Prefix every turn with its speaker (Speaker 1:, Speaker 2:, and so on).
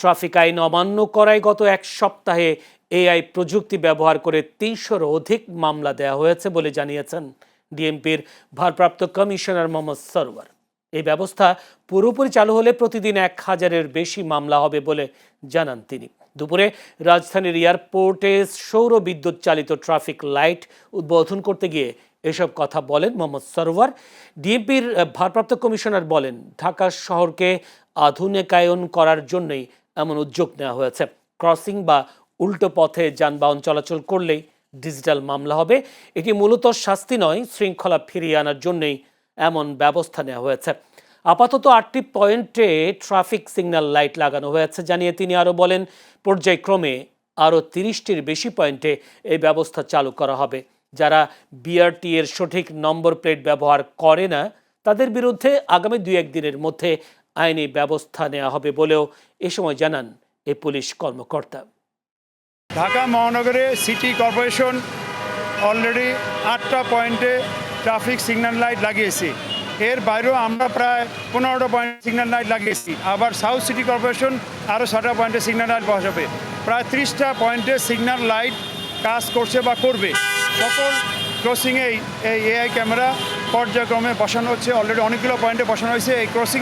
Speaker 1: Traffic আইন অমান্য করায় গত এক সপ্তাহে এআই প্রযুক্তি ব্যবহার করে ৩০০-র অধিক মামলা দেওয়া হয়েছে বলে জানিয়েছেন ডিএমপির ভারপ্রাপ্ত কমিশনার মোহাম্মদ সরওয়ার। এই ব্যবস্থা পুরোপুরি চালু হলে প্রতিদিন ১,০০০-এর বেশি মামলা হবে বলে জানান তিনি। দুপুরে রাজধানীর এয়ারপোর্টে সৌর বিদ্যুৎ চালিত ট্রাফিক লাইট উদ্বোধন করতে গিয়ে এসব কথা বলেন মোহাম্মদ সরওয়ার। ডিএমপির ভারপ্রাপ্ত কমিশনার বলেন, ঢাকা শহরকে আধুনিকায়ন করার জন্যই এমন উদ্যোগ নেওয়া হয়েছে। ক্রসিং বা উল্টো পথে যানবাহন চলাচল করলেই ডিজিটাল মামলা হবে। এটি মূলত শাস্তি নয়, শৃঙ্খলা ফিরিয়ে আনার জন্যই এমন ব্যবস্থা নেওয়া হয়েছে। আপাতত ৮টি পয়েন্টে ট্রাফিক সিগন্যাল লাইট লাগানো হয়েছে জানিয়ে তিনি আরও বলেন, পর্যায়ক্রমে আরও ৩০টির বেশি পয়েন্টে এই ব্যবস্থা চালু করা হবে। যারা বিআরটি এর সঠিক নম্বর প্লেট ব্যবহার করে না তাদের বিরুদ্ধে আগামী ২-১ দিনের মধ্যে আইনি ব্যবস্থা নেওয়া হবে বলেও এ সময় জানান এই পুলিশ কর্মকর্তা।
Speaker 2: ঢাকা মহানগরে সিটি কর্পোরেশন অলরেডি ৮টা পয়েন্টে ট্রাফিক সিগন্যাল লাইট লাগিয়েছি। এর বাইরেও আমরা প্রায় ১৫টা পয়েন্টে সিগন্যাল লাইট লাগিয়েছি। আবার সাউথ সিটি কর্পোরেশন আরও ৬টা পয়েন্টে সিগন্যাল লাইট বসাবে। প্রায় ৩০টা পয়েন্টে সিগন্যাল লাইট কাজ করছে বা করবে। সকল ক্রসিংয়েই এই এআই ক্যামেরা পর্যায়ক্রমে বসানো হচ্ছে। অলরেডি অনেকগুলো পয়েন্টে বসানো হয়েছে। এই ক্রসিং